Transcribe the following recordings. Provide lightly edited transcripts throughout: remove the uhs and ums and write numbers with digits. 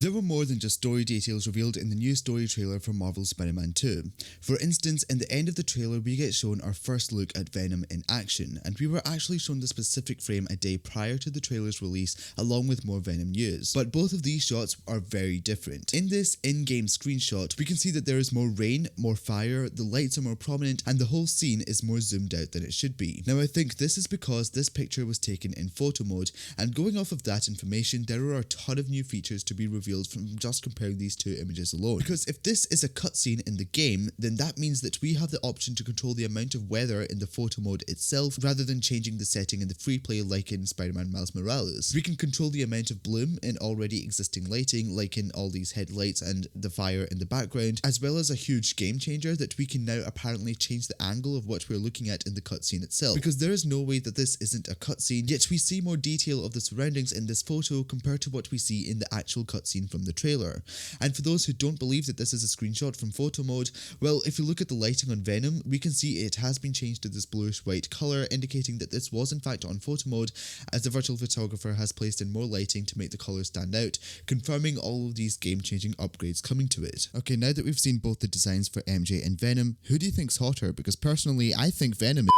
There were more than just story details revealed in the new story trailer for Marvel's Spider-Man 2. For instance, in the end of the trailer we get shown our first look at Venom in action, and we were actually shown the specific frame a day prior to the trailer's release along with more Venom news. But both of these shots are very different. In this in-game screenshot, we can see that there is more rain, more fire, the lights are more prominent, and the whole scene is more zoomed out than it should be. Now I think this is because this picture was taken in photo mode, and going off of that information, there are a ton of new features to be revealed from just comparing these two images alone. Because if this is a cutscene in the game, then that means that we have the option to control the amount of weather in the photo mode itself rather than changing the setting in the free play like in Spider-Man Miles Morales. We can control the amount of bloom in already existing lighting like in all these headlights and the fire in the background, as well as a huge game changer that we can now apparently change the angle of what we're looking at in the cutscene itself. Because there is no way that this isn't a cutscene, yet we see more detail of the surroundings in this photo compared to what we see in the actual cutscene from the trailer. And for those who don't believe that this is a screenshot from photo mode, well, if you look at the lighting on Venom, we can see it has been changed to this bluish white colour, indicating that this was in fact on photo mode, as the virtual photographer has placed in more lighting to make the colours stand out, confirming all of these game-changing upgrades coming to it. Okay, now that we've seen both the designs for MJ and Venom, who do you think's hotter? Because personally, I think Venom is.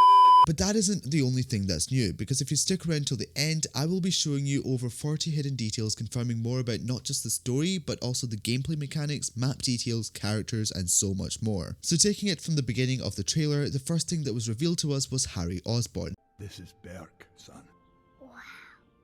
But that isn't the only thing that's new, because if you stick around till the end, I will be showing you over 40 hidden details confirming more about not just the story, but also the gameplay mechanics, map details, characters, and so much more. So taking it from the beginning of the trailer, the first thing that was revealed to us was Harry Osborn. This is Berk, son.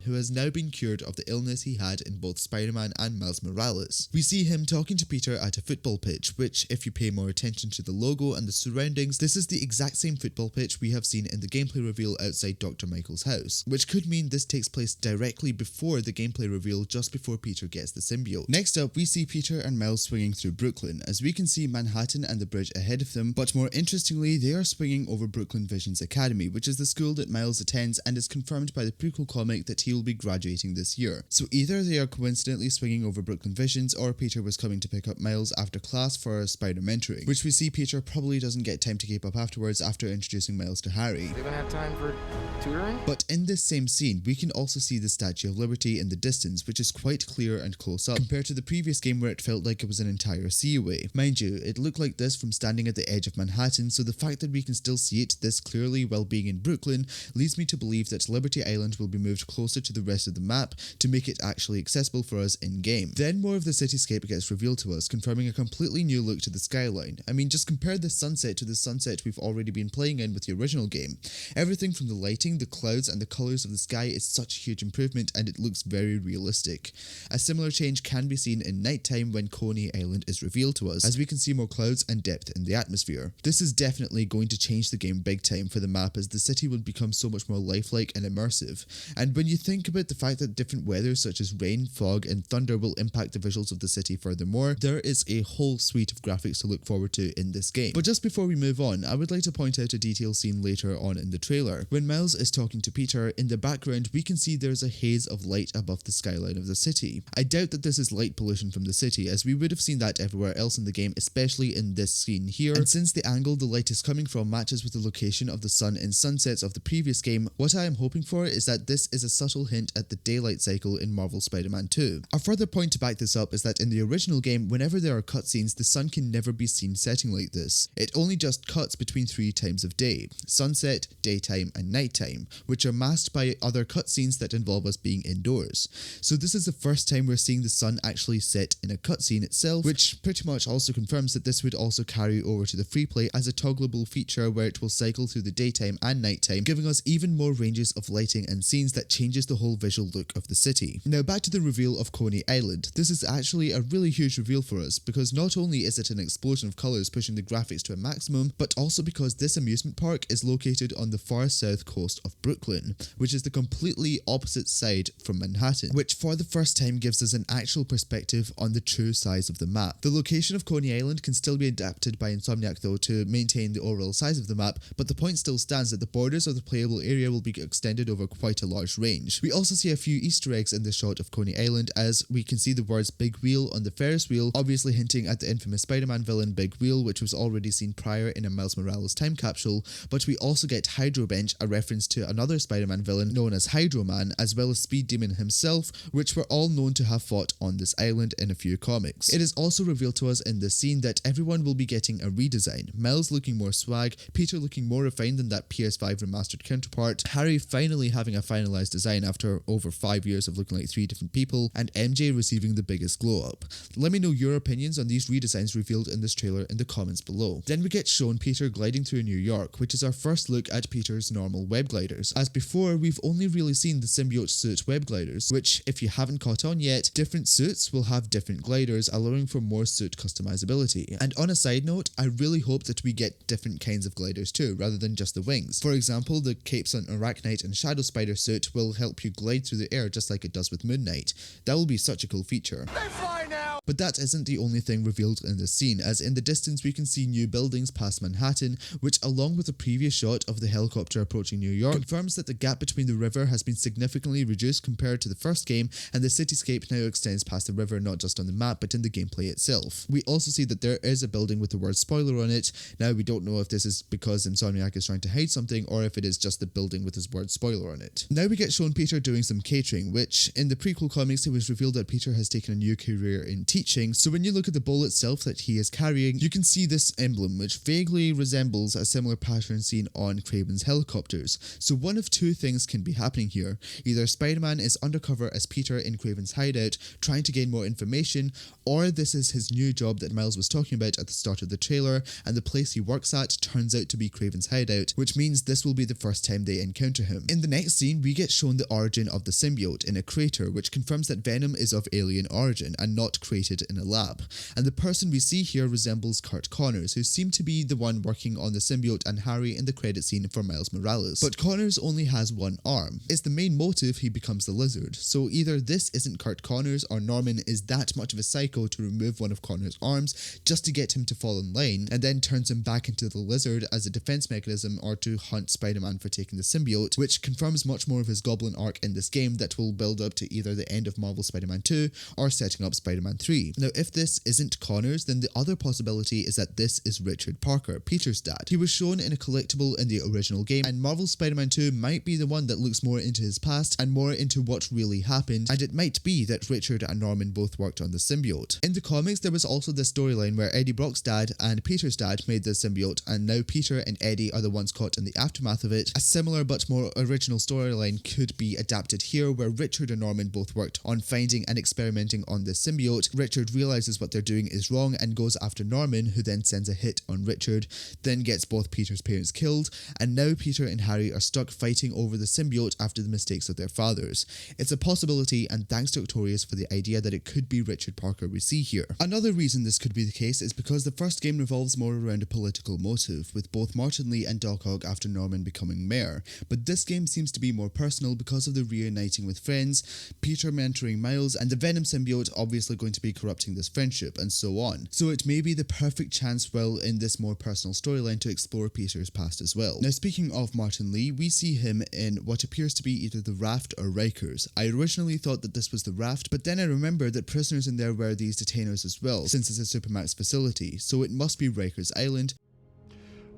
Who has now been cured of the illness he had in both Spider-Man and Miles Morales. We see him talking to Peter at a football pitch, which, if you pay more attention to the logo and the surroundings, this is the exact same football pitch we have seen in the gameplay reveal outside Dr. Michael's house, which could mean this takes place directly before the gameplay reveal just before Peter gets the symbiote. Next up, we see Peter and Miles swinging through Brooklyn, as we can see Manhattan and the bridge ahead of them, but more interestingly, they are swinging over Brooklyn Vision's Academy, which is the school that Miles attends and is confirmed by the prequel comic that he will be graduating this year. So either they are coincidentally swinging over Brooklyn Visions, or Peter was coming to pick up Miles after class for a spider mentoring, which we see Peter probably doesn't get time to keep up afterwards after introducing Miles to Harry. They don't have time for tutoring? But in this same scene, we can also see the Statue of Liberty in the distance, which is quite clear and close up, compared to the previous game where it felt like it was an entire sea away. Mind you, it looked like this from standing at the edge of Manhattan, so the fact that we can still see it this clearly while being in Brooklyn leads me to believe that Liberty Island will be moved closer to the rest of the map to make it actually accessible for us in-game. Then more of the cityscape gets revealed to us, confirming a completely new look to the skyline. I mean, just compare the sunset to the sunset we've already been playing in with the original game. Everything from the lighting, the clouds, and the colours of the sky is such a huge improvement, and it looks very realistic. A similar change can be seen in nighttime when Coney Island is revealed to us, as we can see more clouds and depth in the atmosphere. This is definitely going to change the game big time for the map, as the city will become so much more lifelike and immersive. And when you think about the fact that different weather such as rain, fog, and thunder will impact the visuals of the city furthermore, there is a whole suite of graphics to look forward to in this game. But just before we move on, I would like to point out a detail seen later on in the trailer. When Miles is talking to Peter, in the background we can see there's a haze of light above the skyline of the city. I doubt that this is light pollution from the city, as we would have seen that everywhere else in the game, especially in this scene here, and since the angle the light is coming from matches with the location of the sun in sunsets of the previous game, what I am hoping for is that this is a subtle hint at the daylight cycle in Marvel's Spider-Man 2. A further point to back this up is that in the original game, whenever there are cutscenes, the sun can never be seen setting like this. It only just cuts between 3 times of day: sunset, daytime, and nighttime, which are masked by other cutscenes that involve us being indoors. So this is the first time we're seeing the sun actually set in a cutscene itself, which pretty much also confirms that this would also carry over to the free play as a toggleable feature where it will cycle through the daytime and nighttime, giving us even more ranges of lighting and scenes that changes the whole visual look of the city. Now back to the reveal of Coney Island. This is actually a really huge reveal for us, because not only is it an explosion of colours pushing the graphics to a maximum, but also because this amusement park is located on the far south coast of Brooklyn, which is the completely opposite side from Manhattan, which for the first time gives us an actual perspective on the true size of the map. The location of Coney Island can still be adapted by Insomniac though to maintain the overall size of the map, but the point still stands that the borders of the playable area will be extended over quite a large range. symbiote. We also see a few Easter eggs in the shot of Coney Island, as we can see the words Big Wheel on the Ferris wheel, obviously hinting at the infamous Spider-Man villain Big Wheel, which was already seen prior in a Miles Morales time capsule, but we also get Hydrobench, a reference to another Spider-Man villain known as Hydro Man, as well as Speed Demon himself, which were all known to have fought on this island in a few comics. It is also revealed to us in this scene that everyone will be getting a redesign. Miles looking more swag, Peter looking more refined than that PS5 remastered counterpart, Harry finally having a finalised design after over 5 years of looking like 3 different people, and MJ receiving the biggest glow up. Let me know your opinions on these redesigns revealed in this trailer in the comments below. Then we get shown Peter gliding through New York, which is our first look at Peter's normal web gliders. As before, we've only really seen the symbiote suit web gliders, which, if you haven't caught on yet, different suits will have different gliders, allowing for more suit customizability. And on a side note, I really hope that we get different kinds of gliders too, rather than just the wings. For example, the capes on Arachnite and Shadow Spider suit will help you glide through the air just like it does with Moon Knight. That will be such a cool feature. They fly now! But that isn't the only thing revealed in this scene, as in the distance we can see new buildings past Manhattan, which, along with the previous shot of the helicopter approaching New York, confirms that the gap between the river has been significantly reduced compared to the first game, and the cityscape now extends past the river not just on the map but in the gameplay itself. We also see that there is a building with the word spoiler on it. Now we don't know if this is because Insomniac is trying to hide something or if it is just the building with his word spoiler on it. Now we get shown Peter doing some catering, which in the prequel comics it was revealed that Peter has taken a new career in teaching, so when you look at the bowl itself that he is carrying, you can see this emblem which vaguely resembles a similar pattern seen on Kraven's helicopters. So one of two things can be happening here. Either Spider-Man is undercover as Peter in Kraven's hideout trying to gain more information, or this is his new job that Miles was talking about at the start of the trailer, and the place he works at turns out to be Kraven's hideout, which means this will be the first time they encounter him. In the next scene, we get shown the origin of the symbiote in a crater, which confirms that Venom is of alien origin and not created in a lab. And the person we see here resembles Kurt Connors, who seemed to be the one working on the symbiote and Harry in the credit scene for Miles Morales. But Connors only has one arm. It's the main motive he becomes the lizard, so either this isn't Kurt Connors or Norman is that much of a psycho to remove one of Connors' arms just to get him to fall in line, and then turns him back into the lizard as a defense mechanism or to hunt Spider-Man for taking the symbiote, which confirms much more of his goblin arc in this game that will build up to either the end of Marvel Spider-Man 2 or setting up Spider-Man 3. Now if this isn't Connors, then the other possibility is that this is Richard Parker, Peter's dad. He was shown in a collectible in the original game, and Marvel Spider-Man 2 might be the one that looks more into his past and more into what really happened, and it might be that Richard and Norman both worked on the symbiote. In the comics, there was also this storyline where Eddie Brock's dad and Peter's dad made the symbiote, and now Peter and Eddie are the ones caught in the aftermath of it. A similar but more original storyline could be adapted here, where Richard and Norman both worked on finding and experimenting on this symbiote. Richard realizes what they're doing is wrong and goes after Norman, who then sends a hit on Richard, then gets both Peter's parents killed, and now Peter and Harry are stuck fighting over the symbiote after the mistakes of their fathers. It's a possibility, and thanks to Octorius for the idea that it could be Richard Parker we see here. Another reason this could be the case is because the first game revolves more around a political motive, with both Martin Lee and Doc Ock after Norman becoming mayor, but this game seems to be more personal because of the reuniting with friends, Peter mentoring Miles, and the Venom symbiote obviously going to be corrupting this friendship, and so on. So it may be the perfect chance in this more personal storyline to explore Peter's past as well. Now speaking of Martin Lee, we see him in what appears to be either the Raft or Rikers. I originally thought that this was the Raft, but then I remembered that prisoners in there were these detainers as well, since it's a Supermax facility, so it must be Rikers Island.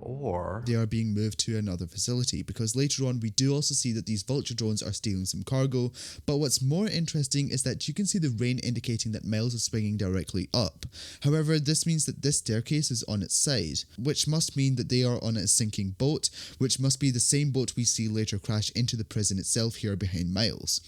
Or they are being moved to another facility, because later on we do also see that these vulture drones are stealing some cargo, but what's more interesting is that you can see the rain indicating that Miles is swinging directly up. However, this means that this staircase is on its side, which must mean that they are on a sinking boat, which must be the same boat we see later crash into the prison itself here behind Miles.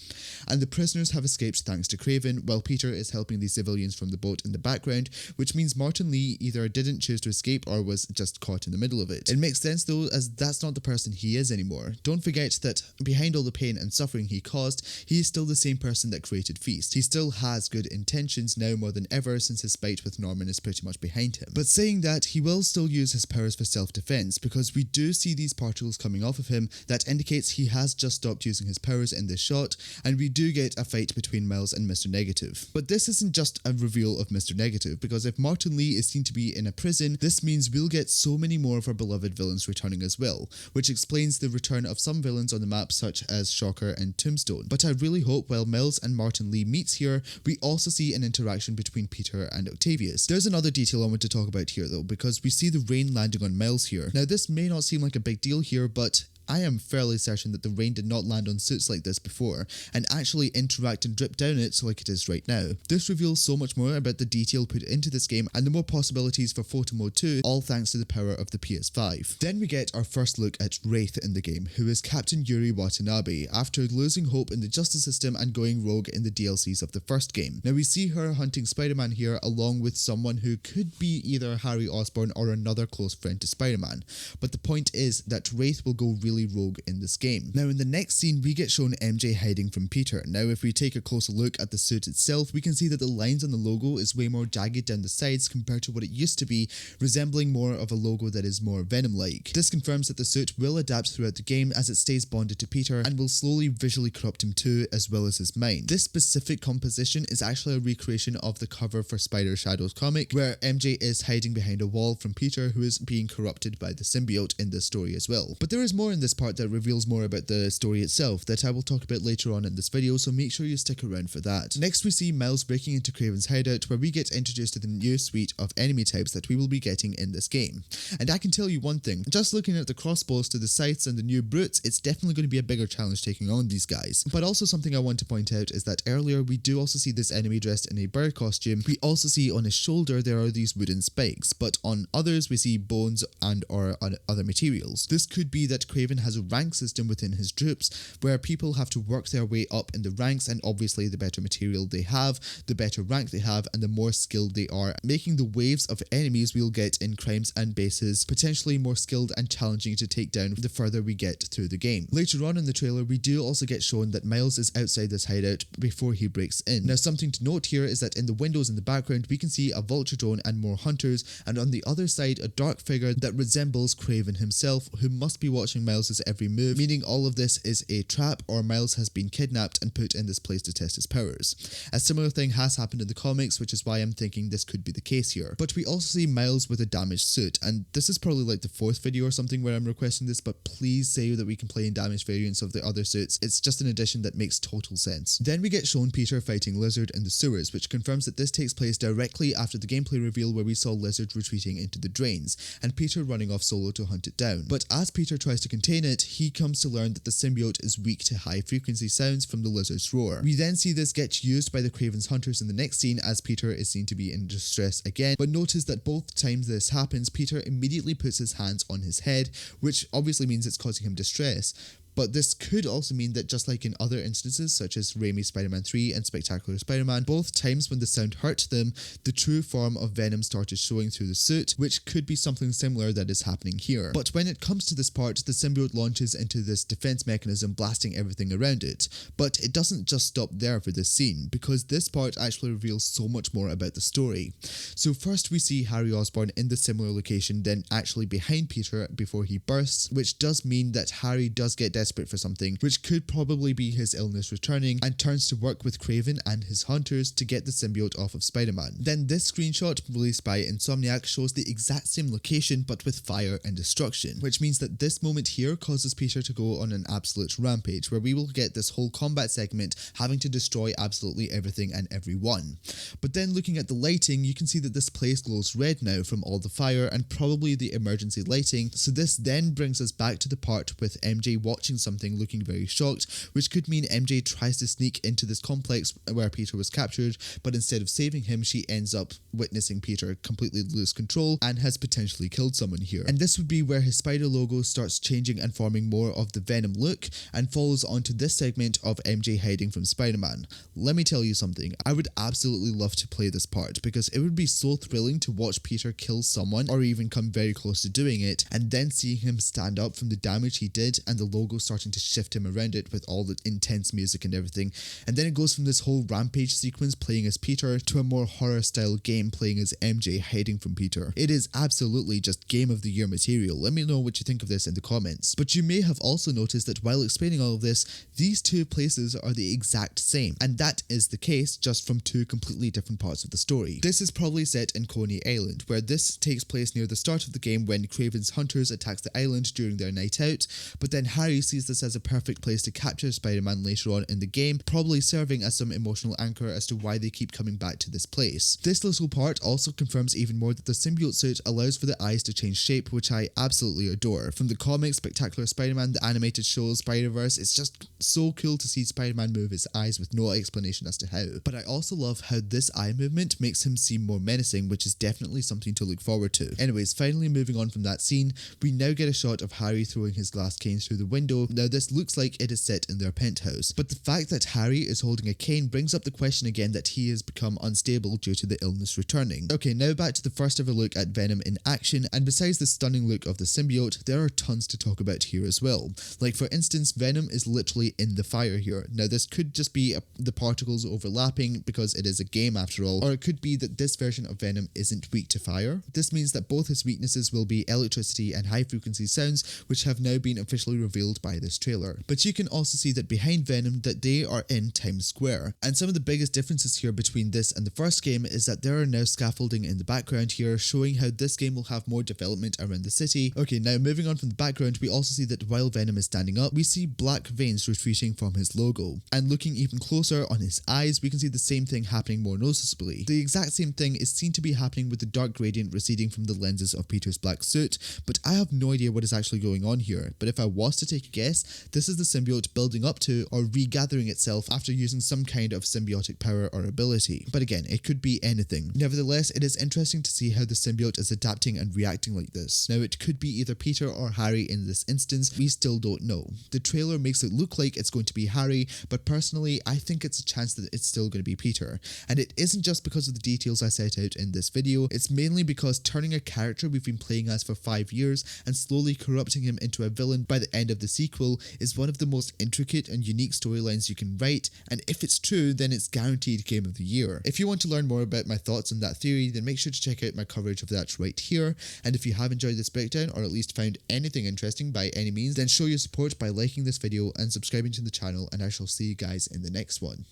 And the prisoners have escaped thanks to Kraven, while Peter is helping the civilians from the boat in the background, which means Martin Lee either didn't choose to escape or was just caught in the middle of it. It makes sense though, as that's not the person he is anymore. Don't forget that behind all the pain and suffering he caused, he is still the same person that created Feast. He still has good intentions now more than ever, since his fight with Norman is pretty much behind him. But saying that, he will still use his powers for self-defense, because we do see these particles coming off of him that indicates he has just stopped using his powers in this shot, and we do get a fight between Miles and Mr. Negative. But this isn't just a reveal of Mr. Negative, because if Martin Lee is seen to be in a prison, this means we'll get so many more of our our beloved villains returning as well, which explains the return of some villains on the map such as Shocker and Tombstone. But I really hope while Miles and Martin Lee meets here, we also see an interaction between Peter and Octavius. There's another detail I want to talk about here though, because we see the rain landing on Miles here. Now this may not seem like a big deal here, but I am fairly certain that the rain did not land on suits like this before, and actually interact and drip down it like it is right now. This reveals so much more about the detail put into this game and the more possibilities for photo mode too, all thanks to the power of the PS5. Then we get our first look at Wraith in the game, who is Captain Yuri Watanabe, after losing hope in the justice system and going rogue in the DLCs of the first game. Now we see her hunting Spider-Man here along with someone who could be either Harry Osborn or another close friend to Spider-Man, but the point is that Wraith will go really rogue in this game. Now in the next scene we get shown MJ hiding from Peter. Now if we take a closer look at the suit itself, we can see that the lines on the logo is way more jagged down the sides compared to what it used to be, resembling more of a logo that is more Venom-like. This confirms that the suit will adapt throughout the game as it stays bonded to Peter and will slowly visually corrupt him too, as well as his mind. This specific composition is actually a recreation of the cover for Spider Shadow's comic, where MJ is hiding behind a wall from Peter, who is being corrupted by the symbiote in this story as well. But there is more in this part that reveals more about the story itself that I will talk about later on in this video, so make sure you stick around for that. Next we see Miles breaking into Kraven's hideout, where we get introduced to the new suite of enemy types that we will be getting in this game. And I can tell you one thing, just looking at the crossbows to the scythes and the new brutes, it's definitely going to be a bigger challenge taking on these guys. But also something I want to point out is that earlier we do also see this enemy dressed in a bird costume. We also see on his shoulder there are these wooden spikes, but on others we see bones and or other materials. This could be that Kraven has a rank system within his troops where people have to work their way up in the ranks, and obviously the better material they have, the better rank they have, and the more skilled they are, making the waves of enemies we'll get in crimes and bases potentially more skilled and challenging to take down the further we get through the game. Later on in the trailer we do also get shown that Miles is outside this hideout before he breaks in. Now something to note here is that in the windows in the background we can see a vulture drone and more hunters, and on the other side a dark figure that resembles Kraven himself, who must be watching Miles's every move, meaning all of this is a trap, or Miles has been kidnapped and put in this place to test his powers. A similar thing has happened in the comics, which is why I'm thinking this could be the case here. But we also see Miles with a damaged suit, and this is probably like the fourth video or something where I'm requesting this, but please say that we can play in damaged variants of the other suits. It's just an addition that makes total sense. Then we get shown Peter fighting Lizard in the sewers, which confirms that this takes place directly after the gameplay reveal where we saw Lizard retreating into the drains, and Peter running off solo to hunt it down. But as Peter tries to contain it, he comes to learn that the symbiote is weak to high frequency sounds from the lizard's roar. We then see this get used by the Kraven's hunters in the next scene as Peter is seen to be in distress again, but notice that both times this happens, Peter immediately puts his hands on his head, which obviously means it's causing him distress. But this could also mean that just like in other instances such as Raimi's Spider-Man 3 and Spectacular Spider-Man, both times when the sound hurt them, the true form of Venom started showing through the suit, which could be something similar that is happening here. But when it comes to this part, the symbiote launches into this defense mechanism, blasting everything around it. But it doesn't just stop there for this scene, because this part actually reveals so much more about the story. So first we see Harry Osborn in the similar location, then actually behind Peter before he bursts, which does mean that Harry does get desperate for something, which could probably be his illness returning, and turns to work with Kraven and his hunters to get the symbiote off of Spider-Man. Then this screenshot, released by Insomniac, shows the exact same location but with fire and destruction, which means that this moment here causes Peter to go on an absolute rampage, where we will get this whole combat segment having to destroy absolutely everything and everyone. But then looking at the lighting, you can see that this place glows red now from all the fire and probably the emergency lighting, so this then brings us back to the part with MJ watching something looking very shocked, which could mean MJ tries to sneak into this complex where Peter was captured, but instead of saving him, she ends up witnessing Peter completely lose control and has potentially killed someone here. And this would be where his spider logo starts changing and forming more of the Venom look, and follows onto this segment of MJ hiding from Spider-Man. Let me tell you something, I would absolutely love to play this part, because it would be so thrilling to watch Peter kill someone, or even come very close to doing it, and then seeing him stand up from the damage he did and the logo starting to shift him around it with all the intense music and everything. And then it goes from this whole rampage sequence playing as Peter to a more horror style game playing as MJ hiding from Peter. It is absolutely just Game of the Year material. Let me know what you think of this in the comments. But you may have also noticed that while explaining all of this, these two places are the exact same, and that is the case just from two completely different parts of the story. This is probably set in Coney Island, where this takes place near the start of the game when Kraven's hunters attacks the island during their night out, but then Harry sees this as a perfect place to capture Spider-Man later on in the game, probably serving as some emotional anchor as to why they keep coming back to this place. This little part also confirms even more that the symbiote suit allows for the eyes to change shape, which I absolutely adore. From the comics, Spectacular Spider-Man, the animated show, Spider-Verse, it's just so cool to see Spider-Man move his eyes with no explanation as to how. But I also love how this eye movement makes him seem more menacing, which is definitely something to look forward to. Anyways, finally moving on from that scene, we now get a shot of Harry throwing his glass cane through the window. Now this looks like it is set in their penthouse, but the fact that Harry is holding a cane brings up the question again that he has become unstable due to the illness returning. Okay, now back to the first ever look at Venom in action, and besides the stunning look of the symbiote, there are tons to talk about here as well. Like for instance, Venom is literally in the fire here. Now this could just be the particles overlapping because it is a game after all, or it could be that this version of Venom isn't weak to fire. This means that both his weaknesses will be electricity and high frequency sounds, which have now been officially revealed by this trailer. But you can also see that behind Venom that they are in Times Square, and some of the biggest differences here between this and the first game is that there are now scaffolding in the background here, showing how this game will have more development around the city. Okay, now moving on from the background, we also see that while Venom is standing up, we see black veins retreating from his logo, and looking even closer on his eyes, we can see the same thing happening more noticeably. The exact same thing is seen to be happening with the dark gradient receding from the lenses of Peter's black suit, but I have no idea what is actually going on here. But if I was to take a guess, this is the symbiote building up to or regathering itself after using some kind of symbiotic power or ability. But again, it could be anything. Nevertheless, it is interesting to see how the symbiote is adapting and reacting like this. Now it could be either Peter or Harry in this instance, we still don't know. The trailer makes it look like it's going to be Harry, but personally I think it's a chance that it's still going to be Peter. And it isn't just because of the details I set out in this video, it's mainly because turning a character we've been playing as for 5 years and slowly corrupting him into a villain by the end of the sequel is one of the most intricate and unique storylines you can write, and if it's true then it's guaranteed Game of the Year. If you want to learn more about my thoughts on that theory, then make sure to check out my coverage of that right here, and if you have enjoyed this breakdown or at least found anything interesting by any means, then show your support by liking this video and subscribing to the channel, and I shall see you guys in the next one.